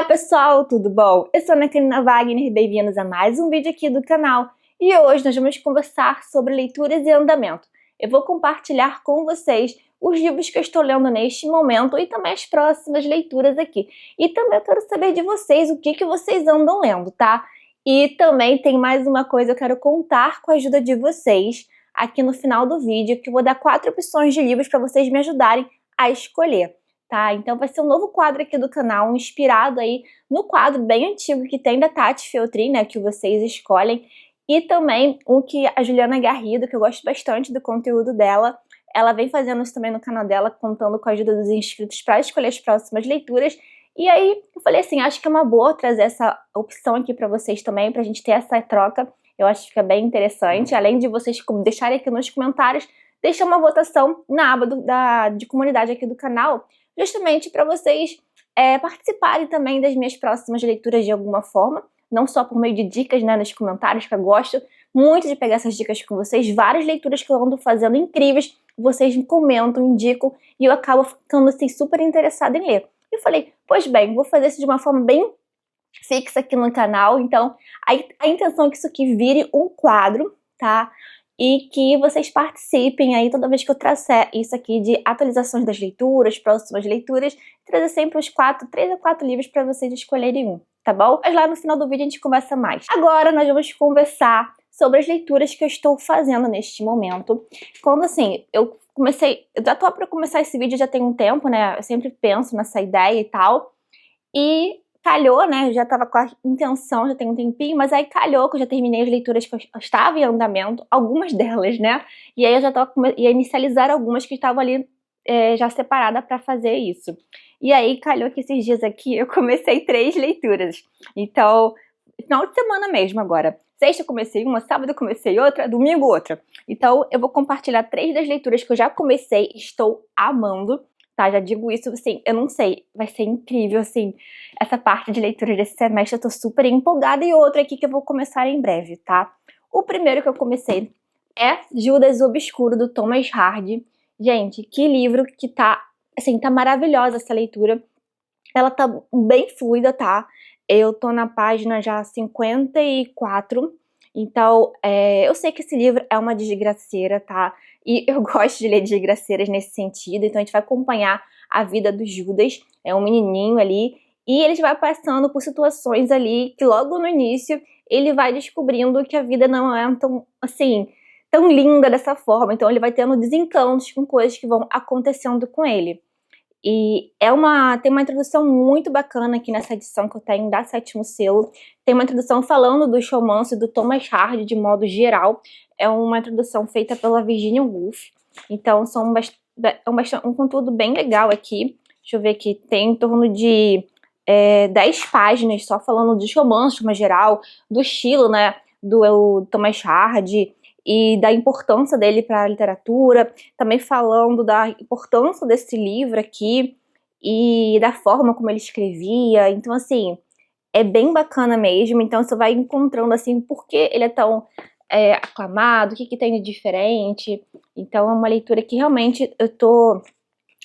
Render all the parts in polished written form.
pessoal, tudo bom? Eu sou a Ana Karina Wagner, bem-vindos a mais um vídeo aqui do canal. E hoje nós vamos conversar sobre leituras e andamento. Eu vou compartilhar com vocês os livros que eu estou lendo neste momento e também as próximas leituras aqui. E também eu quero saber de vocês o que vocês andam lendo, tá? E também tem mais uma coisa, eu quero contar com a ajuda de vocês aqui no final do vídeo, que eu vou dar 4 opções de livros para vocês me ajudarem a escolher. Tá? Então vai ser um novo quadro aqui do canal, inspirado aí no quadro bem antigo que tem da Tati Feltrin, né, que vocês escolhem, e também um que a Juliana Garrido, que eu gosto bastante do conteúdo dela, ela vem fazendo isso também no canal dela, contando com a ajuda dos inscritos para escolher as próximas leituras. E aí eu falei assim, acho que é uma boa trazer essa opção aqui para vocês também, pra gente ter essa troca. Eu acho que fica bem interessante, além de vocês deixarem aqui nos comentários, deixa uma votação na aba de comunidade aqui do canal, justamente para vocês participarem também das minhas próximas leituras de alguma forma, não só por meio de dicas, né, nos comentários, que eu gosto muito de pegar essas dicas com vocês, várias leituras que eu ando fazendo incríveis, vocês me comentam, indicam, e eu acabo ficando assim super interessada em ler. E eu falei, pois bem, vou fazer isso de uma forma bem fixa aqui no canal, então a intenção é que isso aqui vire um quadro, tá? E que vocês participem aí toda vez que eu trouxer isso aqui de atualizações das leituras, próximas leituras, trazer sempre uns 3 a 4 livros para vocês escolherem um, tá bom? Mas lá no final do vídeo a gente conversa mais. Agora nós vamos conversar sobre as leituras que eu estou fazendo neste momento. Quando assim, eu já tô para começar esse vídeo já tem um tempo, né? Eu sempre penso nessa ideia e tal. E calhou, né, eu já tava com a intenção, já tem um tempinho, mas aí calhou que eu já terminei as leituras que eu estava em andamento, algumas delas, né, e aí eu já ia inicializar algumas que estavam ali já separada para fazer isso. E aí calhou que esses dias aqui eu comecei 3 leituras, então, final de semana mesmo agora. Sexta eu comecei uma, sábado eu comecei outra, domingo outra. Então eu vou compartilhar 3 das leituras que eu já comecei, estou amando. Tá, já digo isso, assim, eu não sei, vai ser incrível, assim, essa parte de leitura desse semestre, eu tô super empolgada, e outra aqui que eu vou começar em breve, tá? O primeiro que eu comecei é Judas Obscuro, do Thomas Hardy. Gente, que livro que tá, assim, tá maravilhosa essa leitura, ela tá bem fluida, tá? Eu tô na página já 54, então, eu sei que esse livro é uma desgraceira, tá? E eu gosto de ler desgraceiras nesse sentido, então a gente vai acompanhar a vida do Judas, é um menininho ali, e ele vai passando por situações ali que logo no início ele vai descobrindo que a vida não é tão, assim, tão linda dessa forma, então ele vai tendo desencantos com coisas que vão acontecendo com ele. E tem uma introdução muito bacana aqui nessa edição que eu tenho da Sétimo Selo. Tem uma introdução falando dos romances do Thomas Hardy de modo geral. É uma introdução feita pela Virginia Woolf. Então um conteúdo bem legal aqui. Deixa eu ver aqui, tem em torno de 10 páginas só falando dos romances de modo geral, do estilo, né, do Thomas Hardy, e da importância dele para a literatura, também falando da importância desse livro aqui e da forma como ele escrevia. Então, assim, é bem bacana mesmo. Então, você vai encontrando, assim, por que ele é tão aclamado, o que tem de diferente. Então, é uma leitura que realmente eu tô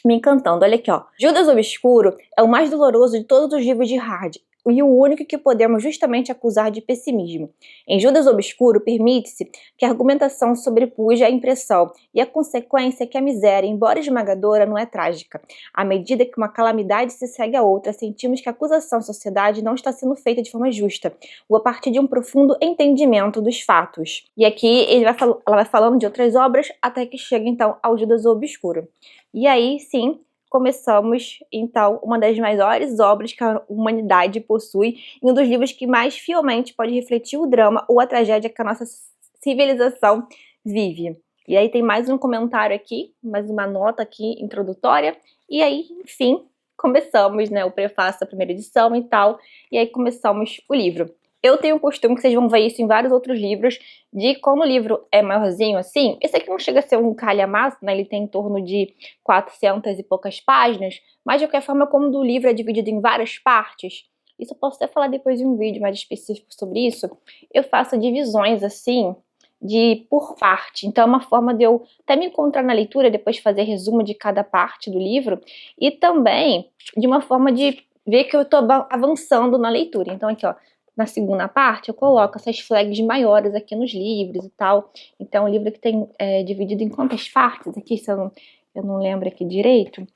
me encantando. Olha aqui, ó. Judas Obscuro é o mais doloroso de todos os livros de Hardy, e o único que podemos justamente acusar de pessimismo. Em Judas Obscuro, permite-se que a argumentação sobrepuja a impressão, e a consequência é que a miséria, embora esmagadora, não é trágica. À medida que uma calamidade se segue a outra, sentimos que a acusação à sociedade não está sendo feita de forma justa, ou a partir de um profundo entendimento dos fatos. E aqui ela vai falando de outras obras, até que chega então ao Judas Obscuro. E aí, sim, começamos, então, uma das maiores obras que a humanidade possui, e um dos livros que mais fielmente pode refletir o drama ou a tragédia que a nossa civilização vive. E aí tem mais um comentário aqui, mais uma nota aqui introdutória, e aí, enfim, começamos, né, o prefácio da primeira edição e tal, e aí começamos o livro. Eu tenho o costume, que vocês vão ver isso em vários outros livros, de quando o livro é maiorzinho assim, esse aqui não chega a ser um calhamaço, né? Ele tem em torno de 400 e poucas páginas, mas de qualquer forma, como o livro é dividido em várias partes, isso eu posso até falar depois de um vídeo mais específico sobre isso, eu faço divisões assim, por parte. Então é uma forma de eu até me encontrar na leitura, depois fazer resumo de cada parte do livro, e também de uma forma de ver que eu tô avançando na leitura. Então aqui, ó, na segunda parte, eu coloco essas flags maiores aqui nos livros e tal. Então, o livro que tem dividido em quantas partes aqui, se eu não lembro aqui direito.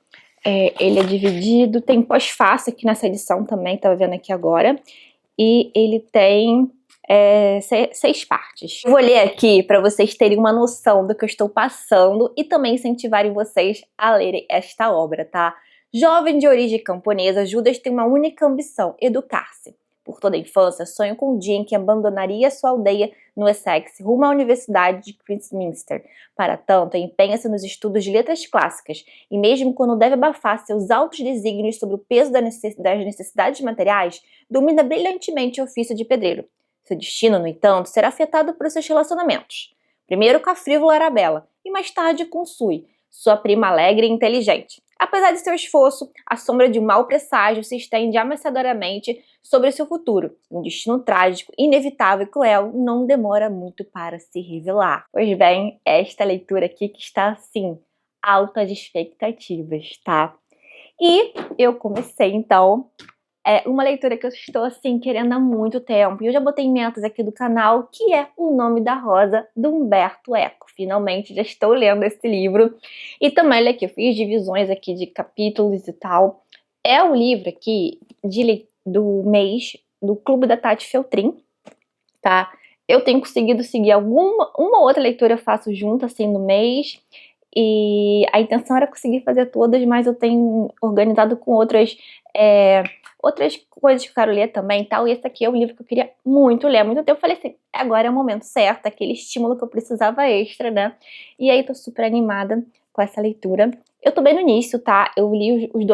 Ele é dividido, tem pós-fácil aqui nessa edição também, tava vendo aqui agora. E ele tem 6 partes. Eu vou ler aqui para vocês terem uma noção do que eu estou passando e também incentivarem vocês a lerem esta obra, tá? Jovem de origem camponesa, Judas tem uma única ambição: educar-se. Por toda a infância, sonha com um dia em que abandonaria sua aldeia no Essex rumo à Universidade de Christminster. Para tanto, empenha-se nos estudos de letras clássicas e mesmo quando deve abafar seus altos desígnios sobre o peso das necessidades materiais, domina brilhantemente o ofício de pedreiro. Seu destino, no entanto, será afetado por seus relacionamentos. Primeiro com a frívola Arabella e mais tarde com Sue, sua prima alegre e inteligente. Apesar de seu esforço, a sombra de um mau presságio se estende ameaçadoramente sobre seu futuro. Um destino trágico, inevitável e cruel não demora muito para se revelar. Pois bem, esta leitura aqui que está, assim, altas expectativas, tá? E eu comecei, então, uma leitura que eu estou, assim, querendo há muito tempo. E eu já botei em metas aqui do canal, que é O Nome da Rosa, do Umberto Eco. Finalmente, já estou lendo esse livro. E também, olha aqui, eu fiz divisões aqui de capítulos e tal. É o livro aqui do mês do Clube da Tati Feltrin, tá? Eu tenho conseguido seguir uma outra leitura eu faço junto, assim, no mês. E a intenção era conseguir fazer todas, mas eu tenho organizado com outras coisas que eu quero ler também e tal. E esse aqui é um livro que eu queria muito ler há muito tempo. Eu falei assim, agora é o momento certo, aquele estímulo que eu precisava extra, né? E aí tô super animada com essa leitura. Eu tô bem no início, tá? Eu li os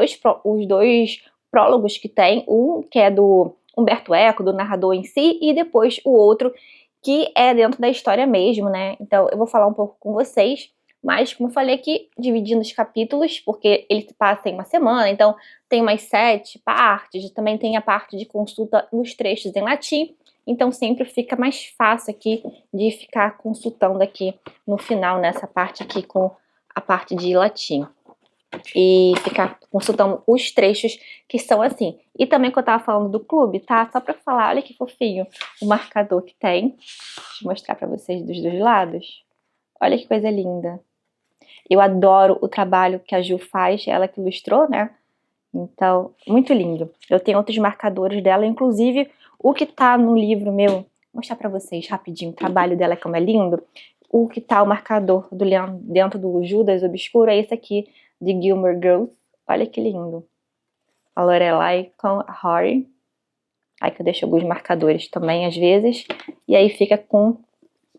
dois prólogos que tem. Um que é do Umberto Eco, do narrador em si, e depois o outro que é dentro da história mesmo, né? Então eu vou falar um pouco com vocês. Mas, como eu falei aqui, dividindo os capítulos, porque ele se passa em uma semana, então tem umas 7 partes, também tem a parte de consulta nos trechos em latim, então sempre fica mais fácil aqui de ficar consultando aqui no final, nessa parte aqui com a parte de latim. E ficar consultando os trechos que são assim. E também que eu tava falando do clube, tá? Só pra falar, olha que fofinho o marcador que tem. Deixa eu mostrar pra vocês dos dois lados. Olha que coisa linda. Eu adoro o trabalho que a Ju faz, ela que ilustrou, né? Então, muito lindo. Eu tenho outros marcadores dela, inclusive o que tá no livro meu. Vou mostrar pra vocês rapidinho o trabalho dela, como é lindo. O que tá o marcador do Leão dentro do Judas Obscuro é esse aqui, de Gilmore Girls. Olha que lindo. A Lorelai com a Rory. Aí que eu deixo alguns marcadores também, às vezes. E aí fica com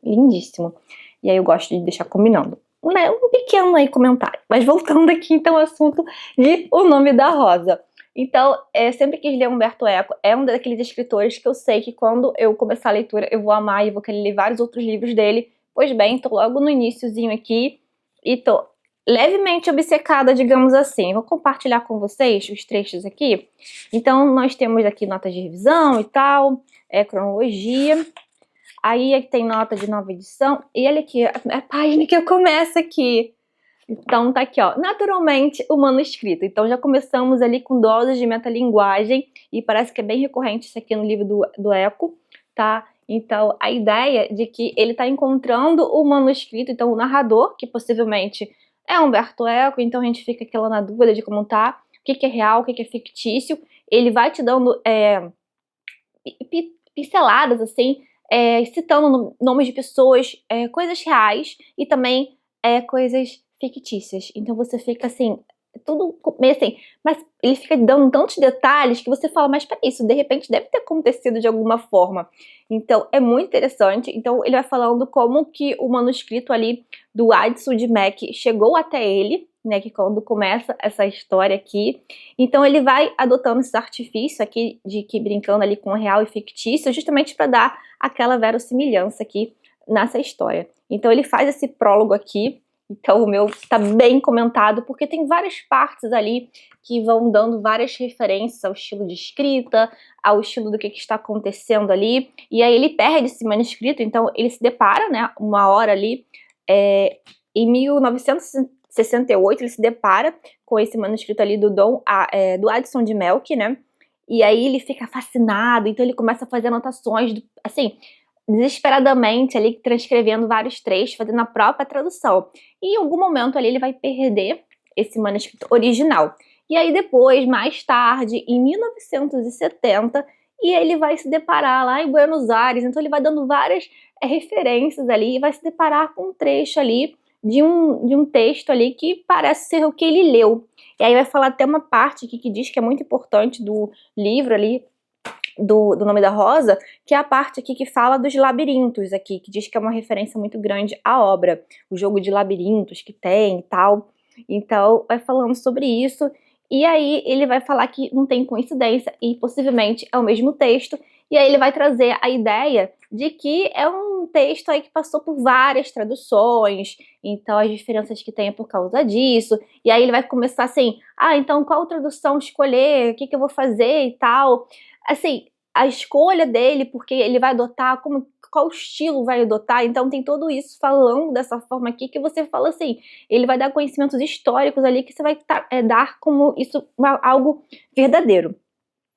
lindíssimo. E aí eu gosto de deixar combinando. Um pequeno aí comentário. Mas voltando aqui, então, ao assunto de O Nome da Rosa. Então, sempre quis ler Umberto Eco. É um daqueles escritores que eu sei que quando eu começar a leitura, eu vou amar e vou querer ler vários outros livros dele. Pois bem, tô logo no iniciozinho aqui e tô levemente obcecada, digamos assim. Vou compartilhar com vocês os trechos aqui. Então, nós temos aqui notas de revisão e tal, cronologia. Aí tem nota de nova edição. E olha aqui, a página que eu começo aqui. Então tá aqui, ó. Naturalmente, o manuscrito. Então já começamos ali com doses de metalinguagem. E parece que é bem recorrente isso aqui no livro do Eco, tá? Então a ideia de que ele tá encontrando o manuscrito. Então o narrador, que possivelmente é Umberto Eco. Então a gente fica aquela na dúvida de como tá. O que é real, o que é fictício. Ele vai te dando pinceladas, assim, citando nomes de pessoas, coisas reais e também coisas fictícias. Então você fica assim, tudo meio assim, mas ele fica dando tantos detalhes que você fala, mas peraí, isso de repente deve ter acontecido de alguma forma. Então é muito interessante. Então ele vai falando como que o manuscrito ali do Addison de Mac chegou até ele, né, que quando começa essa história aqui. Então ele vai adotando esse artifício aqui de que brincando ali com o real e fictício, justamente para dar aquela verossimilhança aqui nessa história. Então ele faz esse prólogo aqui. Então o meu está bem comentado, porque tem várias partes ali que vão dando várias referências ao estilo de escrita, ao estilo do que está acontecendo ali. E aí ele perde esse manuscrito, então ele se depara, né, uma hora ali, em 1968, ele se depara com esse manuscrito ali do Addison de Melk, né? e aí ele fica fascinado, então ele começa a fazer anotações, assim, desesperadamente ali, transcrevendo vários trechos, fazendo a própria tradução. E em algum momento ali ele vai perder esse manuscrito original. E aí depois, mais tarde, em 1970, e ele vai se deparar lá em Buenos Aires, então ele vai dando várias referências ali, e vai se deparar com um trecho ali de um texto ali que parece ser o que ele leu. E aí vai falar até uma parte aqui que diz que é muito importante do livro ali, do Nome da Rosa, que é a parte aqui que fala dos labirintos aqui, que diz que é uma referência muito grande à obra, o jogo de labirintos que tem e tal. Então, vai falando sobre isso, e aí ele vai falar que não tem coincidência e possivelmente é o mesmo texto, e aí ele vai trazer a ideia de que é um texto aí que passou por várias traduções, então as diferenças que tem é por causa disso, e aí ele vai começar assim, então qual tradução escolher, o que eu vou fazer e tal. Assim, a escolha dele, porque ele vai adotar, qual estilo vai adotar, então tem tudo isso falando dessa forma aqui, que você fala assim, ele vai dar conhecimentos históricos ali, que você vai dar como isso algo verdadeiro.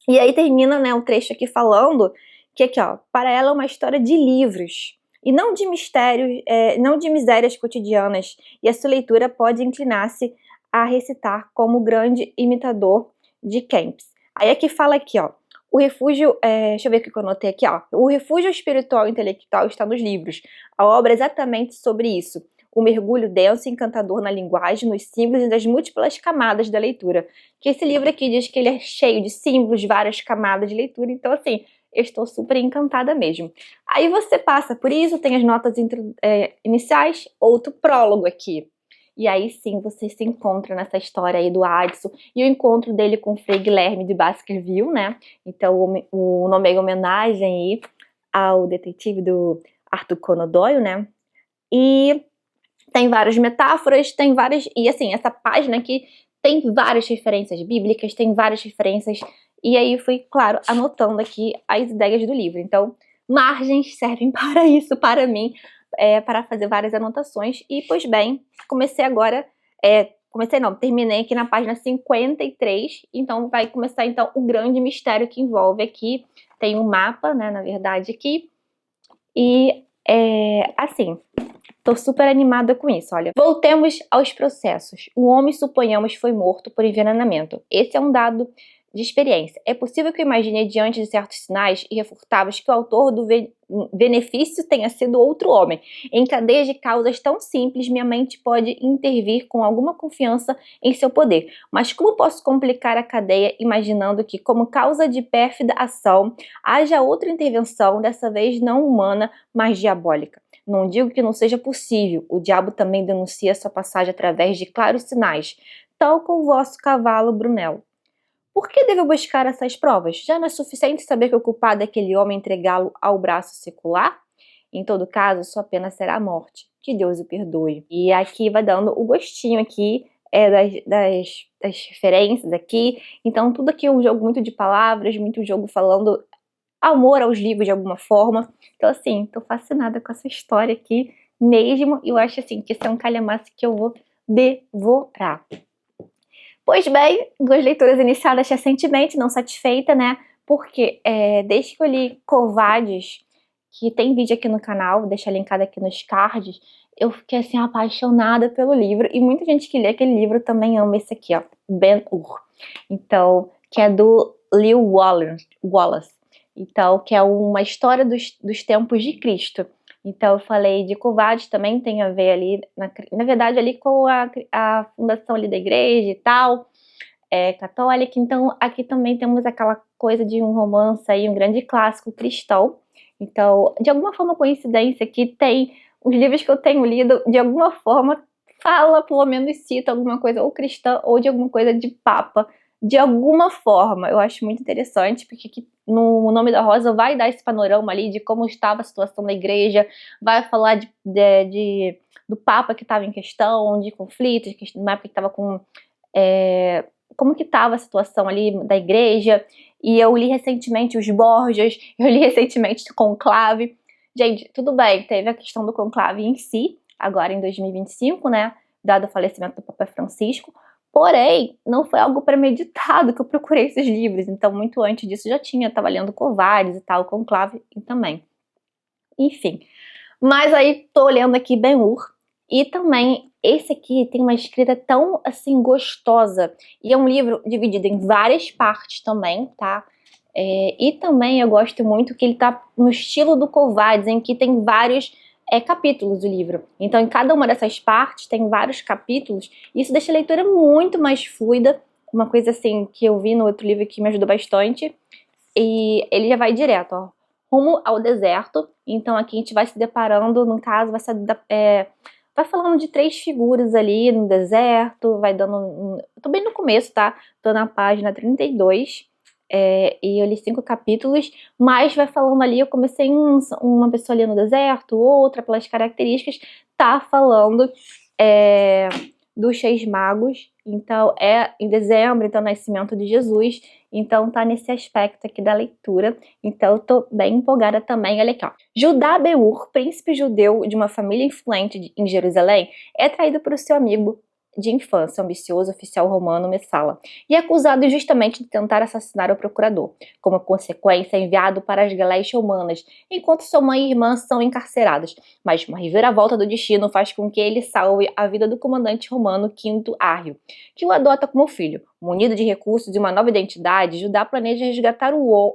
E aí termina, né, um trecho aqui falando que aqui, ó, para ela é uma história de livros, e não de mistérios, não de misérias cotidianas, e a sua leitura pode inclinar-se a recitar como grande imitador de Kempis. Aí aqui fala aqui, ó, o refúgio, deixa eu ver o que eu anotei aqui, ó. O refúgio espiritual e intelectual está nos livros. A obra é exatamente sobre isso. O mergulho denso e encantador na linguagem, nos símbolos e nas múltiplas camadas da leitura. Que esse livro aqui diz que ele é cheio de símbolos, várias camadas de leitura. Então, assim, eu estou super encantada mesmo. Aí você passa por isso, tem as notas iniciais, outro prólogo aqui. E aí sim você se encontra nessa história aí do Addison e o encontro dele com o Frei Guilherme de Baskerville, né? Então o nome é em homenagem aí ao detetive do Arthur Conan Doyle, né? E tem várias metáforas, tem várias... E assim, essa página aqui tem várias referências bíblicas, tem várias referências... E aí eu fui, claro, anotando aqui as ideias do livro. Então, margens servem para isso, para mim, para fazer várias anotações. E, pois bem, comecei agora... terminei aqui na página 53, então vai começar então o grande mistério que envolve aqui. Tem um mapa, né, na verdade, aqui. E, assim... Tô super animada com isso, olha. Voltemos aos processos. O homem, suponhamos, foi morto por envenenamento. Esse é um dado de experiência. É possível que eu imagine, diante de certos sinais irrefutáveis, que o autor do benefício tenha sido outro homem. Em cadeias de causas tão simples, minha mente pode intervir com alguma confiança em seu poder. Mas como posso complicar a cadeia imaginando que, como causa de pérfida ação, haja outra intervenção, dessa vez não humana, mas diabólica? Não digo que não seja possível, o diabo também denuncia sua passagem através de claros sinais, tal como o vosso cavalo Brunel. Por que devo buscar essas provas? Já não é suficiente saber que o culpado é aquele homem entregá-lo ao braço secular? Em todo caso, sua pena será a morte. Que Deus o perdoe. E aqui vai dando o gostinho aqui das referências aqui. Então tudo aqui é um jogo muito de palavras, muito jogo falando amor aos livros de alguma forma. Então, assim, tô fascinada com essa história aqui mesmo. E eu acho, assim, que esse é um calhamaço que eu vou devorar. Pois bem, 2 leituras iniciadas recentemente, não satisfeita, né? Porque desde que eu li Covardes, que tem vídeo aqui no canal, vou deixar linkado aqui nos cards, eu fiquei, assim, apaixonada pelo livro. E muita gente que lê aquele livro também ama esse aqui, ó, Ben-Hur. Então, que é do Lew Wallace. Então, que é uma história dos tempos de Cristo. Então, eu falei de Covardes, também tem a ver ali, na verdade, ali com a fundação ali da igreja e tal, católica. Então, aqui também temos aquela coisa de um romance aí, um grande clássico cristão. Então, de alguma forma, coincidência que tem os livros que eu tenho lido, de alguma forma, fala, pelo menos cita alguma coisa ou cristã ou de alguma coisa de papa, de alguma forma. Eu acho muito interessante, porque aqui no Nome da Rosa vai dar esse panorama ali de como estava a situação da igreja, vai falar do papa que estava em questão, de conflitos, na época que estava com... como que estava a situação ali da igreja. E eu li recentemente os Borgias, eu li recentemente o Conclave. Gente, tudo bem, teve a questão do Conclave em si, agora em 2025, né, dado o falecimento do Papa Francisco, Porém, não foi algo premeditado que eu procurei esses livros, então muito antes disso já estava lendo Covardes e tal, Conclave e também. Enfim, mas aí tô lendo aqui Ben-Hur, e também esse aqui tem uma escrita tão, assim, gostosa, e é um livro dividido em várias partes também, tá? E também eu gosto muito que ele tá no estilo do Covardes, em que tem vários capítulos do livro. Então, em cada uma dessas partes tem vários capítulos, e isso deixa a leitura muito mais fluida, uma coisa assim que eu vi no outro livro que me ajudou bastante, e ele já vai direto, ó, rumo ao deserto. Então aqui a gente vai se deparando, no caso, vai falando de 3 figuras ali no deserto, vai dando... Eu tô bem no começo, tá? Tô na página 32, e eu li 5 capítulos, mas vai falando ali, eu comecei uma pessoa ali no deserto, outra pelas características, tá falando dos 6 magos, então é em dezembro, então é o nascimento de Jesus, então tá nesse aspecto aqui da leitura, então eu tô bem empolgada também. Olha aqui, ó. Judá Ben-Hur, príncipe judeu de uma família influente em Jerusalém, é traído por seu amigo de infância, o ambicioso oficial romano Messala, e é acusado injustamente de tentar assassinar o procurador. Como consequência, é enviado para as galéias romanas, enquanto sua mãe e irmã são encarceradas. Mas uma reviravolta do destino faz com que ele salve a vida do comandante romano Quinto Árrio, que o adota como filho. Munido de recursos e uma nova identidade, Judá planeja resgatar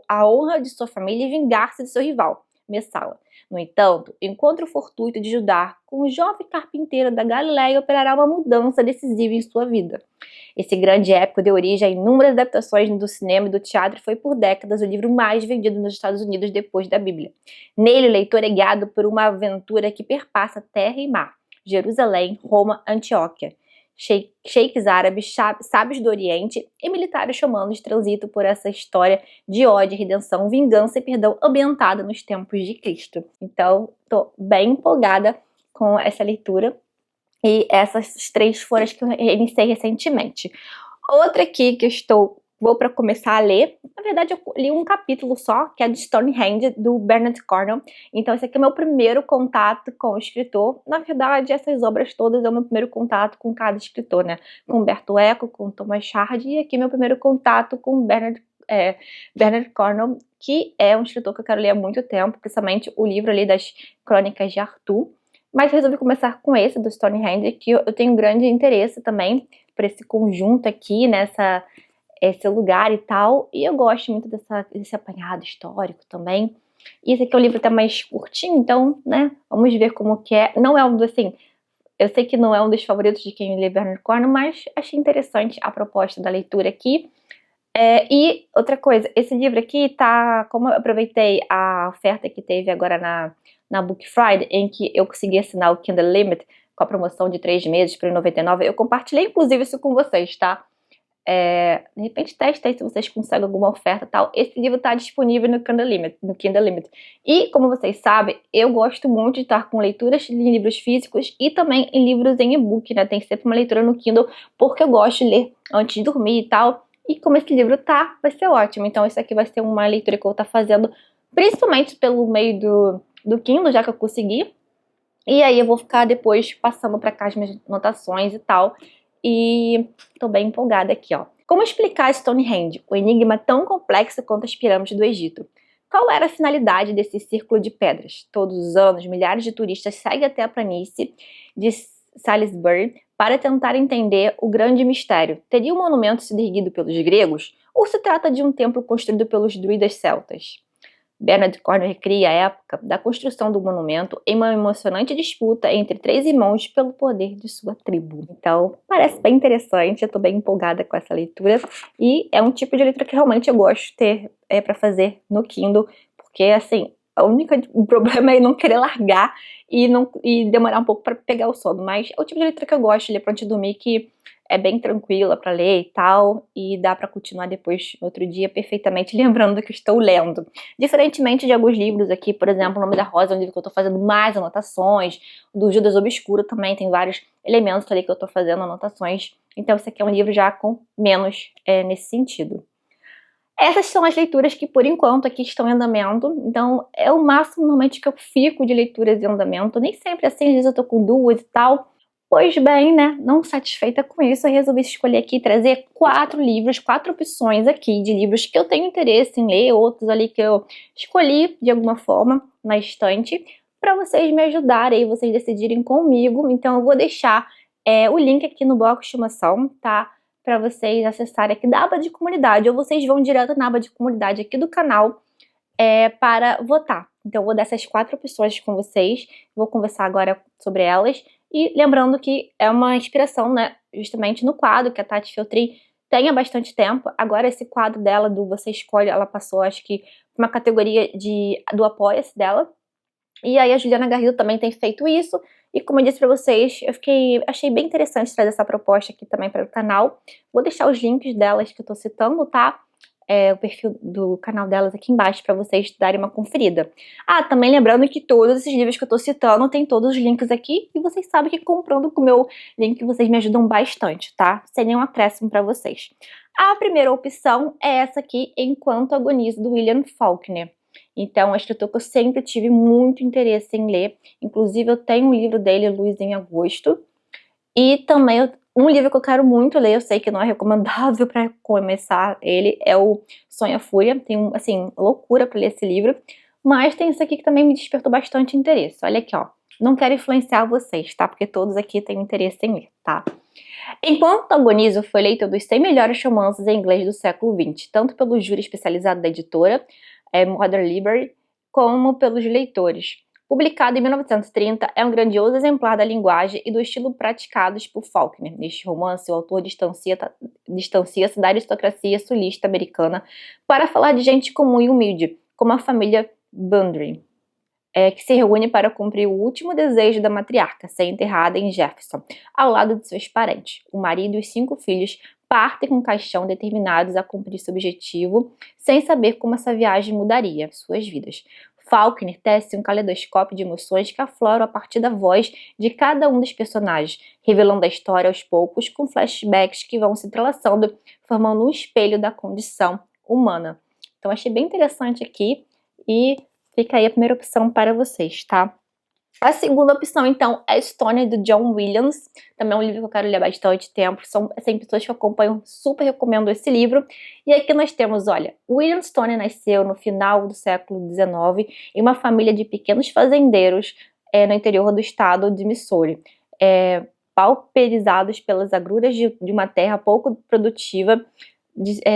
a honra de sua família e vingar-se de seu rival, Messala. No entanto, o encontro fortuito de Judá com o jovem carpinteiro da Galileia operará uma mudança decisiva em sua vida. Esse grande épico deu origem a inúmeras adaptações do cinema e do teatro e foi por décadas o livro mais vendido nos Estados Unidos depois da Bíblia. Nele, o leitor é guiado por uma aventura que perpassa terra e mar, Jerusalém, Roma, Antioquia. Sheiks árabes, sábios do Oriente e militares romanos transitam por essa história de ódio, redenção, vingança e perdão ambientada nos tempos de Cristo. Então, tô bem empolgada com essa leitura, e essas 3 foram as que eu iniciei recentemente. Outra aqui que vou para começar a ler, na verdade eu li um capítulo só, que é de Stonehenge, do Bernard Cornwell. Então esse aqui é o meu primeiro contato com o escritor. Na verdade, essas obras todas é o meu primeiro contato com cada escritor, né? Com Humberto Eco, com Thomas Hardy, e aqui meu primeiro contato com Bernard Cornwell, que é um escritor que eu quero ler há muito tempo, principalmente o livro ali das Crônicas de Arthur. Mas resolvi começar com esse, do Stonehenge, que eu tenho grande interesse também por esse conjunto aqui, esse lugar e tal, e eu gosto muito desse apanhado histórico também. E esse aqui é um livro até mais curtinho, então, né, vamos ver como que é. Não é um dos, assim, eu sei que não é um dos favoritos de quem lê Bernard Cornwell, mas achei interessante a proposta da leitura aqui. E outra coisa, esse livro aqui tá, como eu aproveitei a oferta que teve agora na Book Friday, em que eu consegui assinar o Kindle Limit com a promoção de 3 meses por R$ 99, eu compartilhei inclusive isso com vocês, tá? De repente testa aí se vocês conseguem alguma oferta e tal. Esse livro tá disponível no Kindle Limit. E como vocês sabem, eu gosto muito de estar com leituras em livros físicos e também em livros em e-book, né? Tem sempre uma leitura no Kindle, porque eu gosto de ler antes de dormir e tal. E como esse livro tá, vai ser ótimo. Então isso aqui vai ser uma leitura que eu vou estar fazendo, principalmente pelo meio do Kindle, já que eu consegui. E aí eu vou ficar depois passando para cá as minhas anotações e tal. E tô bem empolgada aqui, ó. Como explicar Stonehenge, o enigma tão complexo quanto as pirâmides do Egito? Qual era a finalidade desse círculo de pedras? Todos os anos, milhares de turistas seguem até a planície de Salisbury para tentar entender o grande mistério. Teria o monumento sido erguido pelos gregos? Ou se trata de um templo construído pelos druidas celtas? Bernard Cornwell recria a época da construção do monumento em uma emocionante disputa entre 3 irmãos pelo poder de sua tribo. Então, parece bem interessante, eu tô bem empolgada com essa leitura, e é um tipo de leitura que realmente eu gosto de ter para fazer no Kindle, porque, assim, o problema é não querer largar e demorar um pouco para pegar o sono, mas é o tipo de leitura que eu gosto de ler pra antes de dormir, que é bem tranquila para ler e tal, e dá para continuar depois, no outro dia, perfeitamente lembrando do que estou lendo. Diferentemente de alguns livros aqui, por exemplo, O Nome da Rosa é um livro que eu estou fazendo mais anotações, do Judas Obscuro também tem vários elementos ali que eu estou fazendo anotações, então esse aqui é um livro já com menos nesse sentido. Essas são as leituras que, por enquanto, aqui estão em andamento. Então, é o máximo, normalmente, que eu fico de leituras em andamento. Nem sempre assim, às vezes eu tô com 2 e tal. Pois bem, né, não satisfeita com isso, eu resolvi escolher aqui trazer 4 livros, 4 opções aqui de livros que eu tenho interesse em ler, outros ali que eu escolhi de alguma forma na estante, para vocês me ajudarem, vocês decidirem comigo. Então eu vou deixar o link aqui no box de informação, tá? Para vocês acessarem aqui da aba de comunidade, ou vocês vão direto na aba de comunidade aqui do canal para votar. Então eu vou dar essas 4 opções com vocês, vou conversar agora sobre elas. E lembrando que é uma inspiração, né, justamente no quadro que a Tati Feltrin tem há bastante tempo. Agora esse quadro dela, do Você Escolhe, ela passou, acho que, uma categoria do Apoia-se dela. E aí a Juliana Garrido também tem feito isso. E como eu disse pra vocês, achei bem interessante trazer essa proposta aqui também para o canal. Vou deixar os links delas que eu tô citando, tá? O perfil do canal delas aqui embaixo para vocês darem uma conferida. Ah, também lembrando que todos esses livros que eu tô citando tem todos os links aqui, e vocês sabem que comprando com o meu link vocês me ajudam bastante, tá? Sem nenhum acréscimo para vocês. A primeira opção é essa aqui, Enquanto Agonizo, do William Faulkner. Então, é um escritor que eu sempre tive muito interesse em ler. Inclusive, eu tenho um livro dele, Luz em Agosto. E também um livro que eu quero muito ler, eu sei que não é recomendável para começar ele, é o Sonho a Fúria. Tenho, assim, loucura para ler esse livro. Mas tem esse aqui que também me despertou bastante interesse. Olha aqui, ó. Não quero influenciar vocês, tá? Porque todos aqui têm interesse em ler, tá? Enquanto Agonizo foi eleito dos 100 melhores romances em inglês do século XX, tanto pelo júri especializado da editora, Modern Library, como pelos leitores. Publicado em 1930, é um grandioso exemplar da linguagem e do estilo praticados por Faulkner. Neste romance, o autor distancia-se da aristocracia sulista americana para falar de gente comum e humilde, como a família Bunbury, que se reúne para cumprir o último desejo da matriarca, ser enterrada em Jefferson, ao lado de seus parentes. O marido e os 5 filhos partem com caixão, determinados a cumprir seu objetivo, sem saber como essa viagem mudaria suas vidas. Faulkner tece um caleidoscópio de emoções que afloram a partir da voz de cada um dos personagens, revelando a história aos poucos, com flashbacks que vão se entrelaçando, formando um espelho da condição humana. Então achei bem interessante aqui, e fica aí a primeira opção para vocês, tá? A segunda opção, então, é Stoner, do John Williams. Também é um livro que eu quero ler há bastante tempo. São pessoas que eu acompanho, super recomendo esse livro. E aqui nós temos, olha, William Stoner nasceu no final do século XIX em uma família de pequenos fazendeiros no interior do estado de Missouri, pauperizados pelas agruras de uma terra pouco produtiva.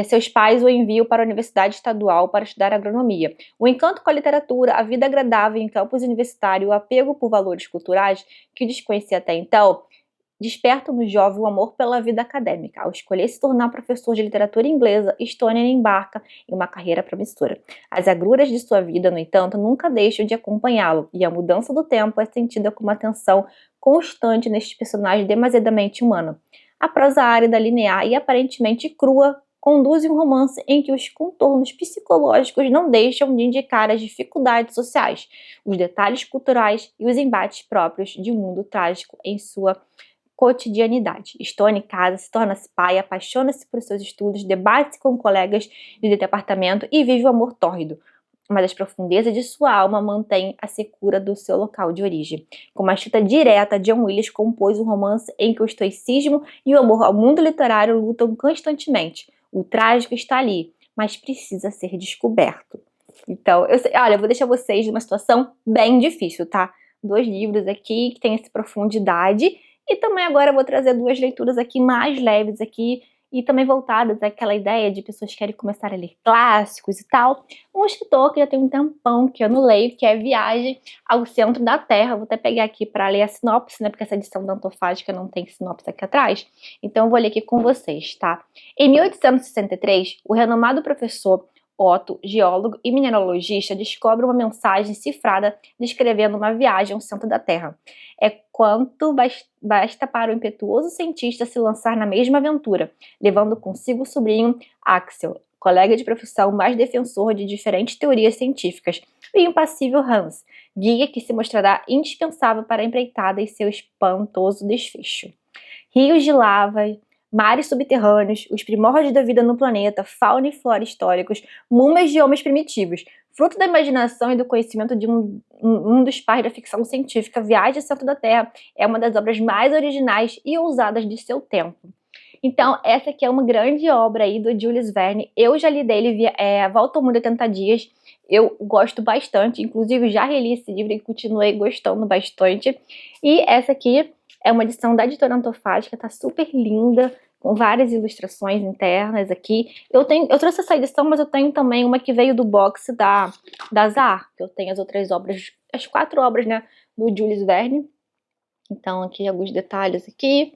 Seus pais o enviam para a Universidade Estadual para estudar agronomia. O encanto com a literatura, a vida agradável em campus universitário, o apego por valores culturais que desconhecia até então, despertam no jovem o amor pela vida acadêmica. Ao escolher se tornar professor de literatura inglesa, Stoner embarca em uma carreira promissora. As agruras de sua vida, no entanto, nunca deixam de acompanhá-lo, e a mudança do tempo é sentida com uma tensão constante neste personagem demasiadamente humano. A prosa árida, linear e aparentemente crua conduz um romance em que os contornos psicológicos não deixam de indicar as dificuldades sociais, os detalhes culturais e os embates próprios de um mundo trágico em sua cotidianidade. Stoner casa-se, torna-se pai, apaixona-se por seus estudos, debate-se com colegas de departamento e vive o amor tórrido, mas as profundezas de sua alma mantêm a secura do seu local de origem. Com uma escrita direta, John Williams compôs um romance em que o estoicismo e o amor ao mundo literário lutam constantemente. O trágico está ali, mas precisa ser descoberto. Então, olha, eu vou deixar vocês numa situação bem difícil, tá? 2 livros aqui que têm essa profundidade, e também agora eu vou trazer 2 leituras aqui mais leves aqui, e também voltadas àquela ideia de pessoas que querem começar a ler clássicos e tal. Um escritor que já tem um tempão que eu não leio, que é Viagem ao Centro da Terra. Vou até pegar aqui para ler a sinopse, né, porque essa edição da Antofágica não tem sinopse aqui atrás. Então eu vou ler aqui com vocês, tá? Em 1863, o renomado professor Otto, geólogo e mineralogista, descobre uma mensagem cifrada descrevendo uma viagem ao centro da Terra. É quanto basta para o impetuoso cientista se lançar na mesma aventura, levando consigo o sobrinho Axel, colega de profissão mais defensor de diferentes teorias científicas, e o impassível Hans, guia que se mostrará indispensável para a empreitada e seu espantoso desfecho. Rios de lava, mares subterrâneos, os primórdios da vida no planeta, fauna e flora históricos, múmias de homens primitivos. Fruto da imaginação e do conhecimento de um dos pais da ficção científica, Viagem ao Centro da Terra é uma das obras mais originais e ousadas de seu tempo. Então, essa aqui é uma grande obra aí do Jules Verne. Eu já li dele, Volta ao Mundo em 80 Dias. Eu gosto bastante, inclusive já reli esse livro e continuei gostando bastante. E essa aqui é uma edição da editora Antofágica, tá super linda, com várias ilustrações internas aqui. Eu trouxe essa edição, mas eu tenho também uma que veio do box da Zahar, que eu tenho as outras obras, as 4 obras, né, do Jules Verne. Então, aqui alguns detalhes aqui.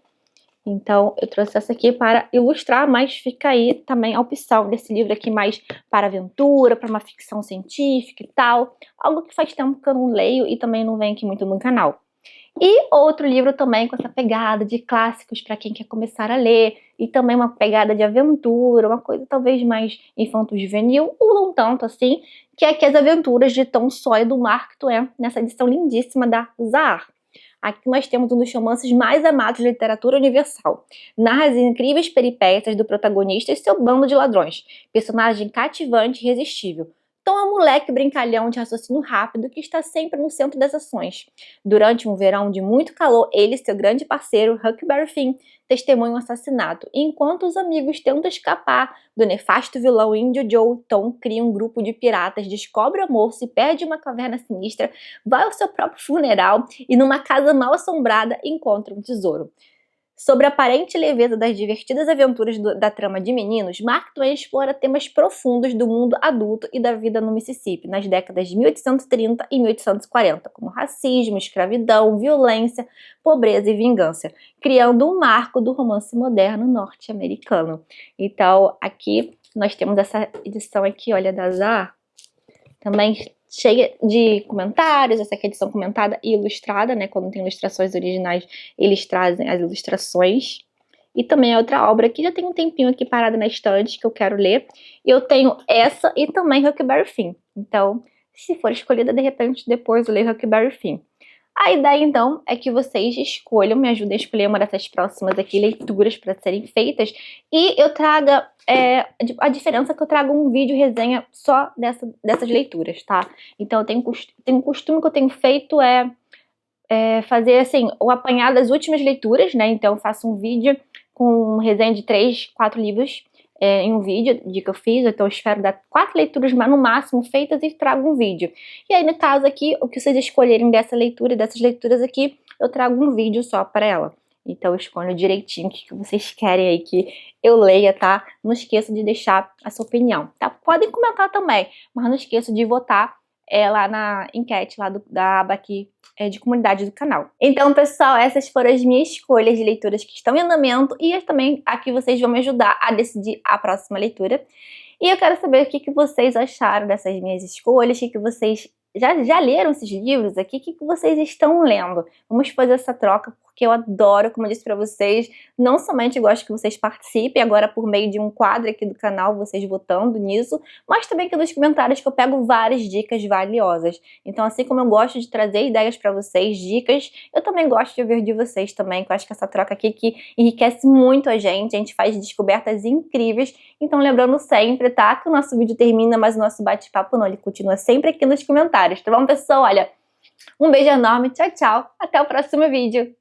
Então, eu trouxe essa aqui para ilustrar, mas fica aí também a opção desse livro aqui mais para aventura, para uma ficção científica e tal. Algo que faz tempo que eu não leio e também não vem aqui muito no canal. E outro livro também com essa pegada de clássicos para quem quer começar a ler, e também uma pegada de aventura, uma coisa talvez mais infanto-juvenil, ou não tanto assim, que é aqui As Aventuras de Tom Sawyer, do Mark Twain, nessa edição lindíssima da Zahar. Aqui nós temos um dos romances mais amados da literatura universal. Narra as incríveis peripécias do protagonista e seu bando de ladrões. Personagem cativante e irresistível. Tom é um moleque brincalhão de raciocínio rápido que está sempre no centro das ações. Durante um verão de muito calor, ele e seu grande parceiro, Huckleberry Finn, testemunham um assassinato. E enquanto os amigos tentam escapar do nefasto vilão Índio Joe, Tom cria um grupo de piratas, descobre o amor, se perde em uma caverna sinistra, vai ao seu próprio funeral e numa casa mal assombrada encontra um tesouro. Sobre a aparente leveza das divertidas aventuras da trama de meninos, Mark Twain explora temas profundos do mundo adulto e da vida no Mississippi nas décadas de 1830 e 1840, como racismo, escravidão, violência, pobreza e vingança, criando um marco do romance moderno norte-americano. Então, aqui nós temos essa edição aqui, olha, da Zahar, também cheia de comentários, essa aqui é a edição comentada e ilustrada, né? Quando tem ilustrações originais, eles trazem as ilustrações. E também é outra obra que já tem um tempinho aqui parada na estante, que eu quero ler. Eu tenho essa e também Huckleberry Finn. Então, se for escolhida, de repente, depois eu leio Huckleberry Finn. A ideia, então, é que vocês escolham, me ajudem a escolher uma dessas próximas aqui, leituras para serem feitas, e eu traga, a diferença é que eu trago um vídeo resenha só dessas leituras, tá? Então, eu tenho um costume que eu tenho feito fazer, assim, o apanhado das últimas leituras, né? Então, eu faço um vídeo com resenha de 3, 4 livros, em um vídeo de que eu fiz, então eu espero dar 4 leituras no máximo feitas e trago um vídeo. E aí, no caso aqui, o que vocês escolherem dessa leitura e dessas leituras aqui, eu trago um vídeo só para ela. Então eu escolho direitinho o que vocês querem aí que eu leia, tá? Não esqueça de deixar a sua opinião, tá? Podem comentar também, mas não esqueça de votar lá na enquete lá da aba aqui de comunidade do canal. Então, pessoal, essas foram as minhas escolhas de leituras que estão em andamento e também aqui vocês vão me ajudar a decidir a próxima leitura. E eu quero saber o que vocês acharam dessas minhas escolhas, o que vocês já leram esses livros aqui, o que vocês estão lendo. Vamos fazer essa troca, porque eu adoro, como eu disse pra vocês, não somente gosto que vocês participem, agora por meio de um quadro aqui do canal, vocês votando nisso, mas também aqui nos comentários que eu pego várias dicas valiosas. Então, assim como eu gosto de trazer ideias pra vocês, dicas, eu também gosto de ouvir de vocês também, que eu acho que essa troca aqui que enriquece muito a gente faz descobertas incríveis. Então, lembrando sempre, tá, que o nosso vídeo termina, mas o nosso bate-papo não, ele continua sempre aqui nos comentários. Tá bom, pessoal? Olha, um beijo enorme, tchau, tchau, até o próximo vídeo.